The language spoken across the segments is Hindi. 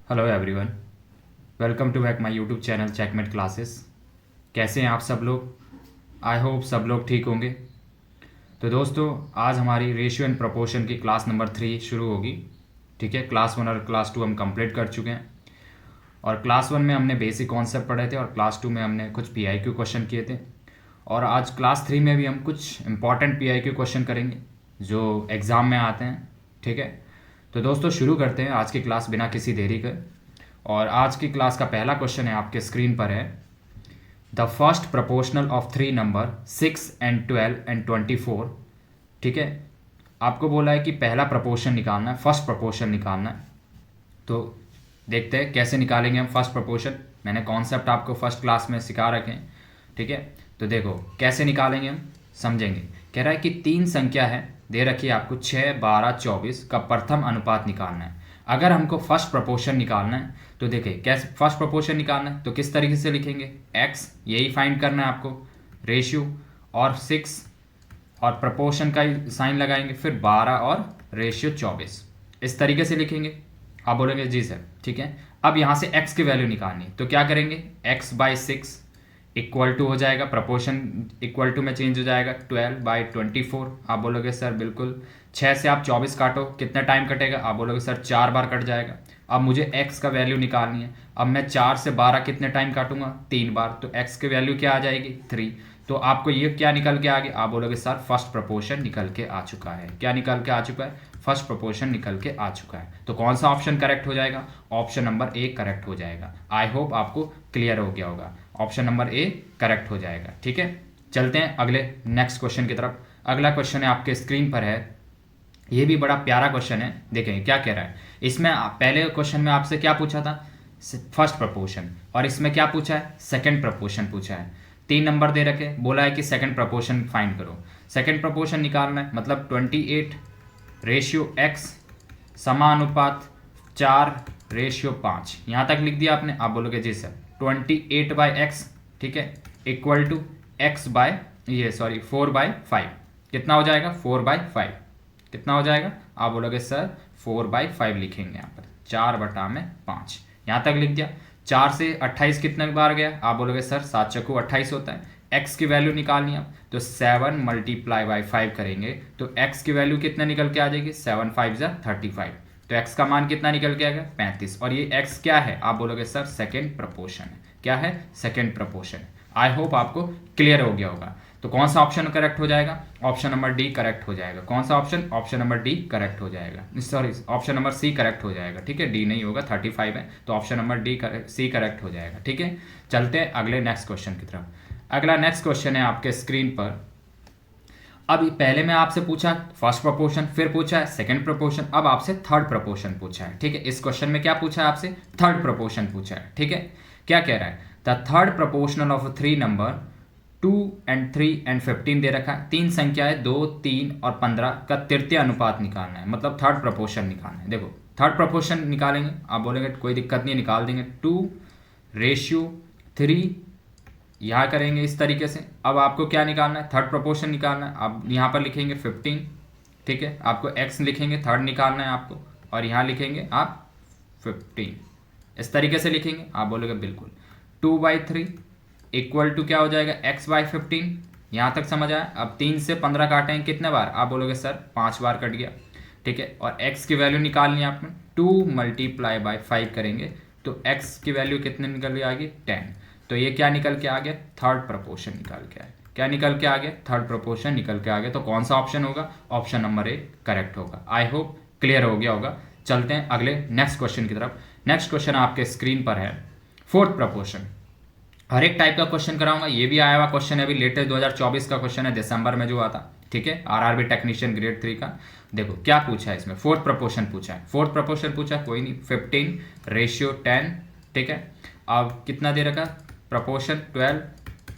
Hello everyone, welcome to back my YouTube channel Checkmate Classes. कैसे हैं आप सब लोग? आई होप सब लोग ठीक होंगे। तो दोस्तों, आज हमारी रेशियो एंड प्रोपोर्शन की क्लास नंबर 3 शुरू होगी। ठीक है, क्लास 1 और क्लास 2 हम कंप्लीट कर चुके हैं। और क्लास 1 में हमने बेसिक कॉन्सेप्ट पढ़े थे और क्लास 2 में हमने कुछ पीआईक्यू क्वेश्चन किए थे। और आज क्लास 3 में भी हम कुछ इंपॉर्टेंट पीआईक्यू क्वेश्चन करेंगे जो एग्ज़ाम में आते हैं। ठीक है, तो दोस्तों शुरू करते हैं आज की क्लास बिना किसी देरी के। और आज की क्लास का पहला क्वेश्चन है, आपके स्क्रीन पर है। The first proportional of three number 6 and 12 and 24। ठीक है, आपको बोला है कि पहला प्रोपोर्शन निकालना है, फर्स्ट प्रोपोर्शन निकालना है। तो देखते हैं कैसे निकालेंगे हम फर्स्ट प्रोपोर्शन। मैंने कॉन्सेप्ट आपको फर्स्ट क्लास में सिखा रखे हैं। ठीक है, तो देखो कैसे निकालेंगे हम, समझेंगे। कह रहा है कि तीन संख्या है, दे रखी है आपको 6, 12, 24 का प्रथम अनुपात निकालना है। अगर हमको फर्स्ट प्रोपोर्शन निकालना है तो देखिए कैसे फर्स्ट प्रोपोर्शन निकालना है, तो किस तरीके से लिखेंगे। x यही फाइंड करना है आपको, रेशियो और 6 और प्रोपोर्शन का साइन लगाएंगे, फिर 12 और रेशियो 24, इस तरीके से लिखेंगे। आप बोलेंगे जी सर ठीक है। अब यहाँ से x की वैल्यू निकालनी है, तो क्या करेंगे, x/6 इक्वल टू हो जाएगा, प्रपोर्शन इक्वल टू में चेंज हो जाएगा 12/24। आप बोलोगे सर बिल्कुल 6 से आप 24 काटो, कितना टाइम कटेगा। आप बोलोगे सर 4 बार कट जाएगा। अब मुझे x का वैल्यू निकालनी है। अब मैं 4 से 12 कितने टाइम काटूंगा, 3 बार, तो x की वैल्यू क्या आ जाएगी 3। तो आपको ये क्या निकल के आ गया, आप बोलोगे सर फर्स्ट प्रोपोर्शन निकल के आ चुका है। क्या निकल के आ चुका है, फर्स्ट प्रोपोर्शन निकल के आ चुका है। तो कौन सा ऑप्शन करेक्ट हो जाएगा, ऑप्शन नंबर ए करेक्ट हो जाएगा। आई होप आपको क्लियर हो गया होगा, ऑप्शन नंबर ए करेक्ट हो जाएगा। ठीक है, चलते हैं अगले नेक्स्ट क्वेश्चन की तरफ। अगला क्वेश्चन है आपके स्क्रीन पर है, ये भी बड़ा प्यारा क्वेश्चन है। देखें क्या कह रहा है इसमें। पहले क्वेश्चन में आपसे क्या पूछा था, फर्स्ट प्रपोर्शन, और इसमें क्या पूछा है, सेकंड प्रपोर्शन पूछा है। 3 नंबर दे रखे, बोला है कि सेकंड प्रपोर्शन फाइंड करो। सेकंड प्रपोर्शन निकालना है, मतलब 28 रेशियो x समानुपात 4 रेशियो 5। यहाँ तक लिख दिया आपने। आप बोलोगे जी सर 28/x, ठीक है, इक्वल टू x बाय 4/5। कितना हो जाएगा, 4/5। कितना हो जाएगा, आप बोलोगे सर 4/5 लिखेंगे यहाँ पर, 4/5। यहाँ तक लिख दिया। 4 से 28 कितने बार गया, आप बोलोगे सर 7 चक्कू 28 होता है। x की वैल्यू निकालनी है, तो 7 × 5 करेंगे तो x की वैल्यू कितना निकल के आ जाएगी, 7 5 × 35। तो x का मान कितना निकल के आएगा, 35। और ये x क्या है, आप बोलोगे सर सेकेंड प्रपोर्शन है। क्या है, सेकेंड प्रपोर्शन। आई होप आपको क्लियर हो गया होगा। तो कौन सा ऑप्शन करेक्ट हो जाएगा, ऑप्शन नंबर डी करेक्ट हो जाएगा। कौन सा option, option number D correct हो जाएगा, sorry option number C correct हो जाएगा। ठीक है, डी नहीं होगा, 35 है, तो option number D C correct हो जाएगा। ठीक है, चलते हैं अगले नेक्स्ट क्वेश्चन की तरफ। अगला नेक्स्ट क्वेश्चन है आपके स्क्रीन पर। अब पहले मैं आपसे पूछा फर्स्ट प्रोपोर्शन, फिर पूछा है सेकंड प्रोपोर्शन, अब आपसे थर्ड प्रोपोर्शन पूछा है। ठीक है, इस क्वेश्चन में क्या पूछा है आपसे, थर्ड प्रोपोर्शन पूछा है। ठीक है, क्या कह रहा है, the third proportional of 3 number 2 and 3 and 15 दे रखा है। तीन संख्या है 2, 3 और 15 का तृतीय अनुपात निकालना है, मतलब थर्ड प्रोपोर्शन निकालना है। देखो थर्ड प्रोपोर्शन निकालेंगे, आप बोलेंगे कोई दिक्कत नहीं, निकाल देंगे। 2/3 यहाँ करेंगे इस तरीके से। अब आपको क्या निकालना है, थर्ड प्रोपोर्शन निकालना है। आप यहाँ पर लिखेंगे 15। ठीक है, आपको x लिखेंगे, थर्ड निकालना है आपको, और यहाँ लिखेंगे आप 15। इस तरीके से लिखेंगे। आप बोलोगे बिल्कुल 2/3 इक्वल टू क्या हो जाएगा, x/15। यहाँ तक समझ आया। अब 3 से 15 काटेंगे कितने बार, आप बोलोगे सर 5 बार कट गया। ठीक है, और x की वैल्यू निकालनी है आपने, 2 × 5 करेंगे तो x की वैल्यू कितने निकल के आ गई, 10। तो ये क्या निकल के आ गया, थर्ड प्रपोर्शन निकल के आया। क्या निकल के आ गया, थर्ड प्रपोर्शन निकल के आ गया। तो कौन सा ऑप्शन होगा, ऑप्शन नंबर ए करेक्ट होगा। आई होप क्लियर हो गया होगा। चलते हैं अगले नेक्स्ट क्वेश्चन की तरफ। नेक्स्ट क्वेश्चन आपके स्क्रीन पर है, फोर्थ प्रपोर्शन। हर एक टाइप का क्वेश्चन कराऊंगा। ये भी आया हुआ क्वेश्चन है, अभी लेटेस्ट 2024 का क्वेश्चन है, दिसंबर में जो आता। ठीक है, आरआरबी टेक्नीशियन ग्रेड 3 का। देखो क्या पूछा है इसमें, फोर्थ प्रपोर्शन पूछा है। फोर्थ प्रपोर्शन पूछा है, कोई नहीं, 15/10। ठीक है, अब कितना दे रखा, प्रपोर्शन 12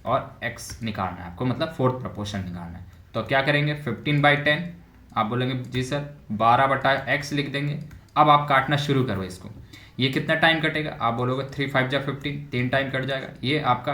और x निकालना है आपको, मतलब फोर्थ प्रपोर्शन निकालना है। तो क्या करेंगे, 15/10। आप बोलेंगे जी सर 12/x लिख देंगे। अब आप काटना शुरू करो इसको। ये कितना टाइम कटेगा, आप बोलोगे 3 5 × 15, 3 टाइम कट जाएगा। ये आपका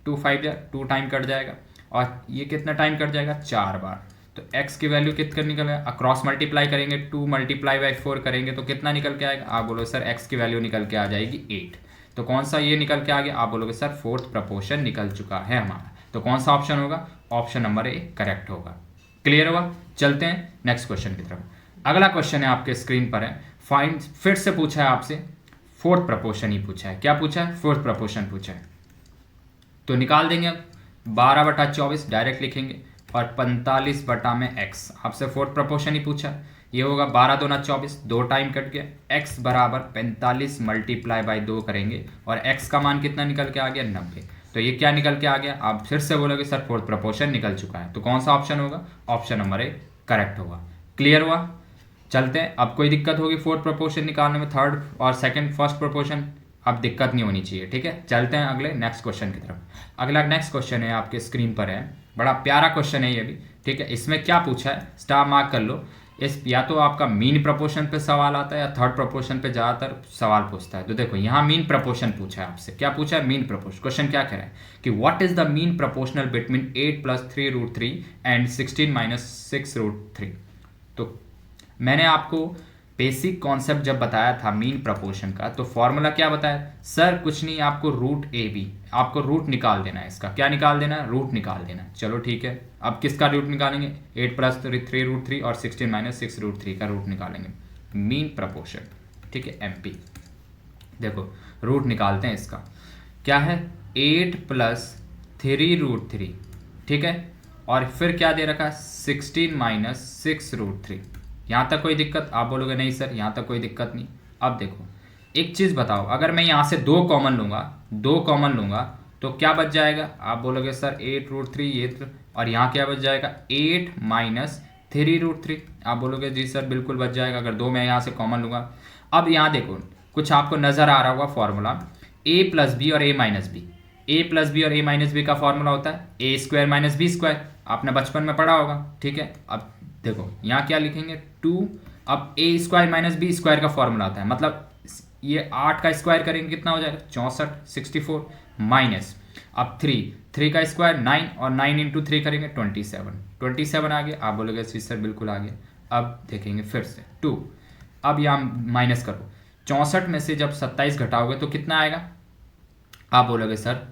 2 5 × 2 टाइम कट जाएगा। और ये कितना टाइम कट जाएगा, 4 बार। तो x की वैल्यू कितना निकल गया, क्रॉस मल्टीप्लाई करेंगे 2 मल्टीप्लाई बाई 4 करेंगे तो कितना निकल के आएगा, आप बोलो सर x की वैल्यू निकल के आ जाएगी 8। तो कौन सा ये निकल के आ गया, आप बोलोगे सर फोर्थ प्रपोर्शन निकल चुका है हमारा। तो कौन सा ऑप्शन होगा, ऑप्शन नंबर ए करेक्ट होगा। क्लियर हुआ, चलते हैं नेक्स्ट क्वेश्चन की तरफ। अगला क्वेश्चन है आपके स्क्रीन पर है, फाइंड, फिर से पूछा है आपसे फोर्थ प्रपोर्शन ही पूछा है। क्या पूछा है, फोर्थ प्रपोर्शन पूछा है। तो निकाल देंगे अब 12/24 डायरेक्ट लिखेंगे और 45 बटा में x, आपसे फोर्थ प्रपोर्शन ही पूछा। ये होगा 12 दूना 24, 2 टाइम कट गया, x बराबर 45 मल्टीप्लाई बाई 2 करेंगे और x का मान कितना निकल के आ गया, 90। तो ये क्या निकल के आ गया, आप फिर से बोलोगे सर फोर्थ प्रपोर्शन निकल चुका है। तो कौन सा ऑप्शन होगा, ऑप्शन नंबर ए करेक्ट होगा। क्लियर हुआ, चलते हैं। अब कोई दिक्कत होगी फोर्थ प्रपोर्शन निकालने में, थर्ड और सेकंड फर्स्ट प्रपोर्शन, अब दिक्कत नहीं होनी चाहिए, ठीक है। चलते हैं अगले नेक्स्ट क्वेश्चन की तरफ। अगला नेक्स्ट क्वेश्चन है आपके स्क्रीन पर है, बड़ा प्यारा क्वेश्चन है ये भी, ठीक है। इसमें क्या पूछा है, स्टार मार्क कर लो। इस या तो आपका मीन प्रपोर्शन पे सवाल आता है या थर्ड प्रपोर्शन पे ज़्यादातर सवाल पूछता है। तो देखो यहाँ मीन प्रपोर्शन पूछा है आपसे। क्या पूछा है, मीन प्रपोर्शन। क्वेश्चन क्या कह रहा है कि what is the mean proportional between 8 + 3√3 and 16 - 6√3। तो मैंने आपको बेसिक कॉन्सेप्ट जब बताया था मीन प्रपोर्शन का, तो फॉर्मूला क्या बताया सर, कुछ नहीं, आपको रूट ए बी, आपको रूट निकाल देना है इसका। क्या निकाल देना है, रूट निकाल देना है। चलो ठीक है, अब किसका रूट निकालेंगे, 8 + 3√3 और 16 - 6√3 का रूट निकालेंगे, मीन प्रपोर्शन, ठीक है, MP। देखो रूट निकालते हैं इसका, क्या है 8 + 3√3, ठीक है, और फिर क्या दे रखा है 16 - 6√3। यहाँ तक कोई दिक्कत, आप बोलोगे नहीं सर यहाँ तक कोई दिक्कत नहीं। अब देखो एक चीज़ बताओ, अगर मैं यहाँ से 2 कॉमन लूँगा तो क्या बच जाएगा, आप बोलोगे सर 8√3 ये, और यहाँ क्या बच जाएगा 8 - 3√3। आप बोलोगे जी सर बिल्कुल बच जाएगा अगर 2 मैं यहाँ से कॉमन लूँगा। अब यहाँ देखो कुछ आपको नज़र आ रहा होगा फॉर्मूला, a + b और a - b। a + b और a - b का फॉर्मूला होता है a² - b², आपने बचपन में पढ़ा होगा, ठीक है। अब देखो यहाँ क्या लिखेंगे 2, अब a² - b² का फॉर्मूला आता है, मतलब ये 8 का स्क्वायर करेंगे कितना हो जाएगा 64, 64 माइनस, अब 3 का स्क्वायर 9 और 9 × 3 करेंगे 27 आ गया। आप बोलोगे सर बिल्कुल आ गया। अब देखेंगे फिर से 2, अब यहाँ माइनस करो, 64 में से जब 27 घटाओगे तो कितना आएगा, आप बोलोगे सर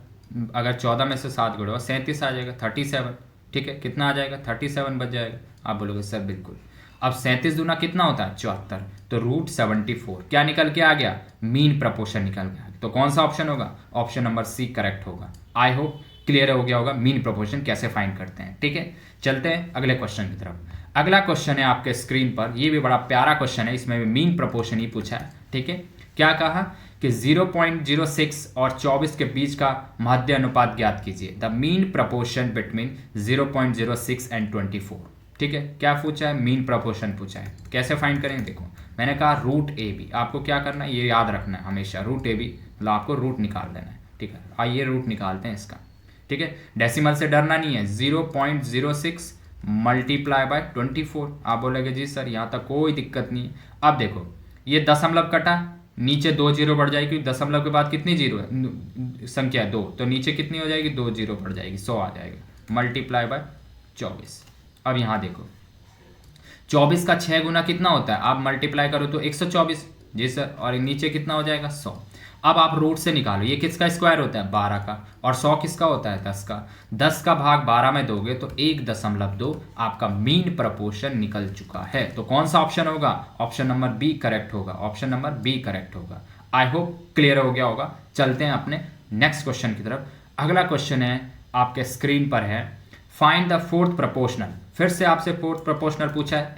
अगर 14 में से 7 घटाओ 37 आ जाएगा, 37, ठीक है, कितना आ जाएगा 37 बच जाएगा। आप बोलोगे सर बिल्कुल। अब 37 दूना कितना होता है 74, तो √74 क्या निकल के आ गया, मीन प्रपोर्शन निकल गया। तो कौन सा ऑप्शन होगा, ऑप्शन नंबर सी करेक्ट होगा। आई होप क्लियर हो गया होगा मीन प्रपोर्शन कैसे फाइंड करते हैं, ठीक है। चलते हैं अगले क्वेश्चन की तरफ। अगला क्वेश्चन है आपके स्क्रीन पर, ये भी बड़ा प्यारा क्वेश्चन है, इसमें भी मीन प्रपोर्शन ही पूछा है, ठीक है। क्या कहा कि 0.06 और 24 के बीच का माध्य अनुपात ज्ञात कीजिए, the mean proportion between 0.06 and 24, ठीक है। क्या पूछा है, मीन प्रपोर्शन पूछा है। कैसे फाइंड करेंगे, देखो मैंने कहा √AB, आपको क्या करना है ये याद रखना है हमेशा, √AB मतलब आपको रूट निकाल देना है, ठीक है। आइए रूट निकालते हैं इसका, ठीक है। डेसिमल से डरना नहीं है, 0.06 मल्टीप्लाई बाय 24। आप बोलेंगे जी सर यहाँ तक कोई दिक्कत नहीं। अब देखो ये दशमलव कटा, नीचे 2 जीरो बढ़ जाएगी, क्योंकि दशमलव के बाद कितनी जीरो है, संख्या 2, तो नीचे कितनी हो जाएगी 2 जीरो बढ़ जाएगी, 100 आ जाएगा, मल्टीप्लाई बाय 24। अब यहाँ देखो 24 का 6 गुना कितना होता है, आप मल्टीप्लाई करो तो 124, जी सर, और नीचे कितना हो जाएगा 100। अब आप रूट से निकालो, ये किसका स्क्वायर होता है 12 का, और 100 किसका होता है 10 का। 10 का भाग 12 में दोगे तो 1.2 आपका मीन प्रपोर्शन निकल चुका है। तो कौन सा ऑप्शन होगा, ऑप्शन नंबर बी करेक्ट होगा, ऑप्शन नंबर बी करेक्ट होगा। आई होप क्लियर हो गया होगा। चलते हैं अपने नेक्स्ट क्वेश्चन की तरफ। अगला क्वेश्चन है आपके स्क्रीन पर है, फाइंड द फोर्थ प्रपोर्शनल। फिर से आपसे फोर्थ प्रपोर्शनल पूछा है,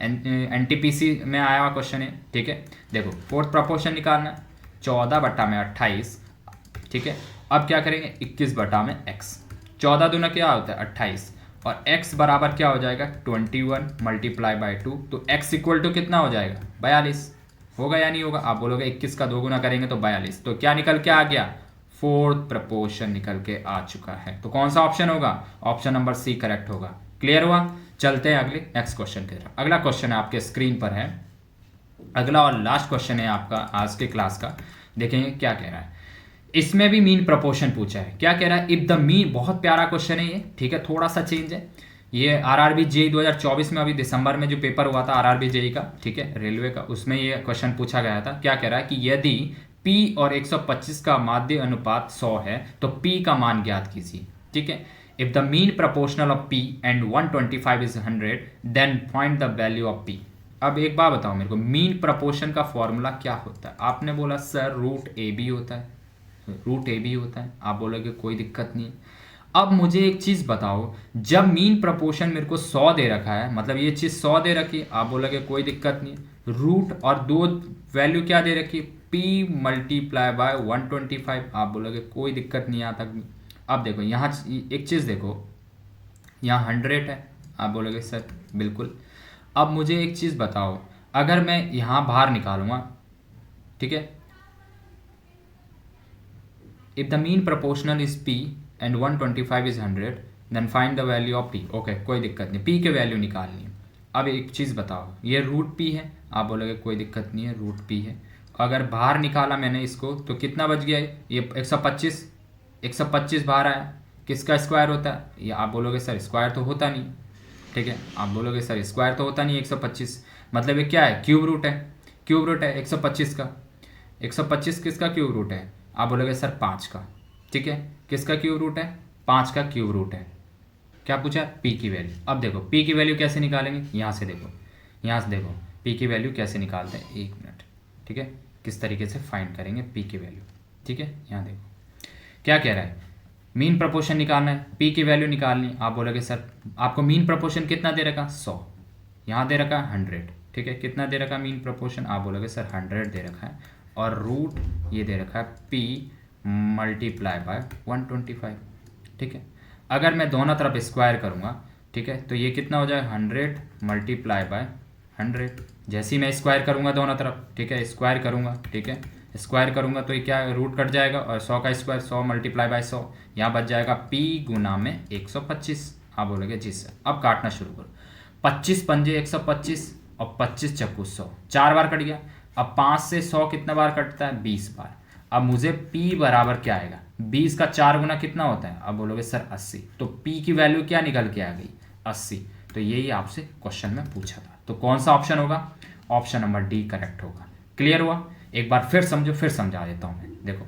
NTPC में आया हुआ क्वेश्चन है, ठीक है। देखो फोर्थ प्रपोर्शन निकालना, 14/28, ठीक है। अब क्या करेंगे 21/x, 14 दूना क्या होता है 28, और x बराबर क्या हो जाएगा 21 मल्टीप्लाई बाय 2, तो x इक्वल टू कितना हो जाएगा 42, होगा या नहीं होगा। आप बोलोगे 21 का 2 गुना करेंगे तो 42, तो क्या निकल के आ गया, फोर्थ प्रपोर्शन निकल के आ चुका है। तो कौन सा ऑप्शन होगा, ऑप्शन नंबर सी करेक्ट होगा। क्लियर हुआ। चलते हैं अगले नेक्स्ट क्वेश्चन की तरफ। अगला क्वेश्चन आपके स्क्रीन पर है, अगला और लास्ट क्वेश्चन है आपका आज के क्लास का। देखेंगे क्या कह रहा है, इसमें भी मीन प्रपोर्शन पूछा है। क्या कह रहा है, इफ द मीन, बहुत प्यारा क्वेश्चन है ये, ठीक है, थोड़ा सा चेंज है। ये आरआरबी जेई 2024 में अभी दिसंबर में जो पेपर हुआ था आरआरबी जेई का, ठीक है, रेलवे का, उसमें ये क्वेश्चन पूछा गया था। क्या कह रहा है कि यदि P और 125 का माध्य अनुपात 100 है तो P का मान ज्ञात कीजिए, ठीक है। If the mean proportional of P and 125 is 100 then find the value of P। अब एक बात बताओ मेरे को, मीन प्रपोर्शन का फॉर्मूला क्या होता है? आपने बोला सर रूट ए बी होता है, रूट ए बी होता है। आप बोलोगे कोई दिक्कत नहीं है। अब मुझे एक चीज़ बताओ, जब मीन प्रपोर्शन मेरे को 100 दे रखा है, मतलब ये चीज़ 100 दे रखी, आप बोलोगे कोई दिक्कत नहीं है। रूट और दो वैल्यू क्या दे रखी, P मल्टीप्लाई बाय 125, आप बोलोगे कोई दिक्कत नहीं यहाँ तक भी। अब देखो यहाँ एक चीज़ देखो, यहाँ 100 है, आप बोलोगे सर बिल्कुल। अब मुझे एक चीज़ बताओ, अगर मैं यहाँ बाहर निकालूंगा, ठीक है, if the mean proportional is P and 125 is 100 then find the value of P। Okay कोई दिक्कत नहीं, P के वैल्यू निकालनी है। अब एक चीज़ बताओ, ये रूट P है, आप बोलोगे कोई दिक्कत नहीं है, रूट P है। अगर बाहर निकाला मैंने इसको तो कितना बच गया है, ये 125 बाहर आया, किसका स्क्वायर होता है? ये आप बोलोगे सर स्क्वायर तो होता नहीं, ठीक है, आप बोलोगे सर स्क्वायर तो होता नहीं 125, मतलब ये क्या है, क्यूब रूट है, क्यूब रूट है 125 का। 125 किसका क्यूब रूट है? आप बोलोगे सर 5 का, ठीक है, किसका क्यूब रूट है? 5 का क्यूब रूट है। क्या पूछा? P की वैल्यू। अब देखो P की वैल्यू कैसे निकालेंगे, यहाँ से देखो, यहाँ से देखो P की वैल्यू कैसे निकालते हैं, एक मिनट, ठीक है, किस तरीके से फाइंड करेंगे P की वैल्यू, ठीक है। यहाँ देखो क्या कह रहा है, मीन प्रपोर्शन निकालना है, P की वैल्यू निकालनी। आप बोलोगे सर आपको मीन प्रपोर्शन कितना दे रखा, 100, यहाँ दे रखा 100, ठीक है, कितना दे रखा मीन प्रपोर्शन? आप बोलोगे सर 100 दे रखा है, और रूट ये दे रखा है P मल्टीप्लाई बाय 125, ठीक है। अगर मैं दोनों तरफ स्क्वायर करूँगा, ठीक है, तो ये कितना हो जाएगा, 100 मल्टीप्लाई बाय 100। जैसे ही मैं स्क्वायर करूँगा दोनों तरफ, ठीक है, स्क्वायर करूँगा, ठीक है, स्क्वायर करूँगा तो ये क्या, रूट कट जाएगा, और 100 का स्क्वायर 100 मल्टीप्लाई बाय 100, यहाँ बच जाएगा P गुना में 125। आप बोलोगे जी सर। अब काटना शुरू करो, 25 पंजे 125 और 25 चक्कू 100, 4 बार कट गया। अब 5 से 100 कितना बार कटता है, 20 बार। अब मुझे P बराबर क्या आएगा, 20 का 4 गुना कितना होता है? अब बोलोगे सर 80, तो P की वैल्यू क्या निकल के आ गई, 80। तो यही आपसे क्वेश्चन में पूछा था, तो कौन सा ऑप्शन होगा, ऑप्शन नंबर डी करेक्ट होगा। क्लियर हुआ? एक बार फिर समझो, फिर समझा देता हूँ मैं, देखो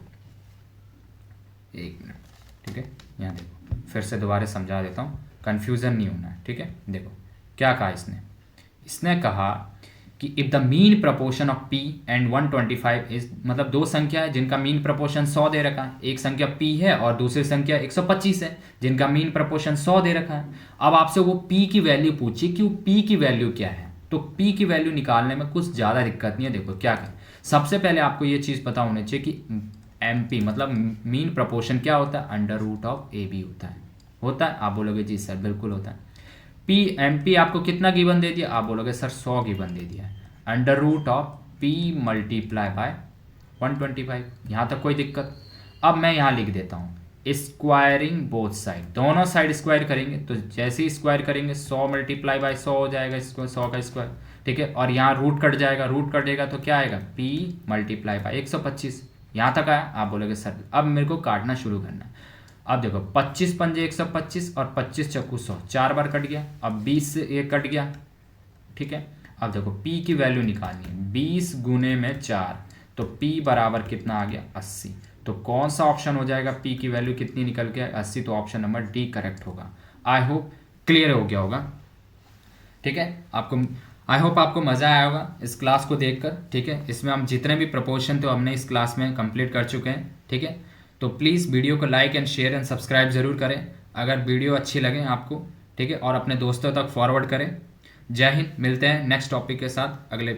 एक मिनट, ठीक है, यहाँ देखो फिर से दोबारा समझा देता हूँ, कन्फ्यूज़न नहीं होना है, ठीक है। देखो क्या कहा इसने कहा कि if the mean proportion of P and 125 is, मतलब दो संख्या है जिनका मीन प्रपोर्शन 100 दे रखा है, एक संख्या P है और दूसरी संख्या 125 है जिनका मीन प्रपोर्शन 100 दे रखा है। अब आपसे वो P की वैल्यू पूछी कि वो P की वैल्यू क्या है, तो P की वैल्यू निकालने में कुछ ज़्यादा दिक्कत नहीं है। देखो क्या करें, सबसे पहले आपको ये चीज़ पता होनी चाहिए कि MP मतलब मीन प्रपोर्शन क्या होता है, अंडर रूट ऑफ AB होता है। आप बोलोगे जी सर बिल्कुल होता है। MP आपको कितना गिवन दे दिया, आप बोलोगे सर 100 गिवन दे दिया है, under root of P multiply by 125, यहाँ तक कोई दिक्कत। अब मैं यहाँ लिख देता हूँ स्क्वायरिंग बोथ साइड, दोनों साइड स्क्वायर करेंगे, तो जैसे ही स्क्वायर करेंगे 100 मल्टीप्लाई बाय 100 हो जाएगा, इसको 100 का स्क्वायर, ठीक है, और यहाँ रूट कट जाएगा, रूट कटेगा तो क्या आएगा, P मल्टीप्लाई बाय 125। यहाँ तक आया? आप बोलोगे सर। अब मेरे को काटना शुरू करना है। अब देखो 25 पंजे 125 और 25 चक्कू 100, 4 बार कट गया। अब 20 से ये कट गया, ठीक है। अब देखो P की वैल्यू निकालनी है, 20 गुने में 4, तो P बराबर कितना आ गया, 80। तो कौन सा ऑप्शन हो जाएगा, P की वैल्यू कितनी निकल के 80, तो ऑप्शन नंबर डी करेक्ट होगा। आई होप क्लियर हो गया होगा, ठीक है। आई होप आपको मज़ा आया होगा इस क्लास को देखकर, ठीक है। इसमें हम जितने भी प्रपोर्शन थे हमने इस क्लास में कंप्लीट कर चुके हैं, ठीक है। तो प्लीज़ वीडियो को like and share and subscribe ज़रूर करें अगर वीडियो अच्छी लगे आपको, ठीक है, और अपने दोस्तों तक फॉरवर्ड करें। जय हिंद, मिलते हैं नेक्स्ट टॉपिक के साथ अगले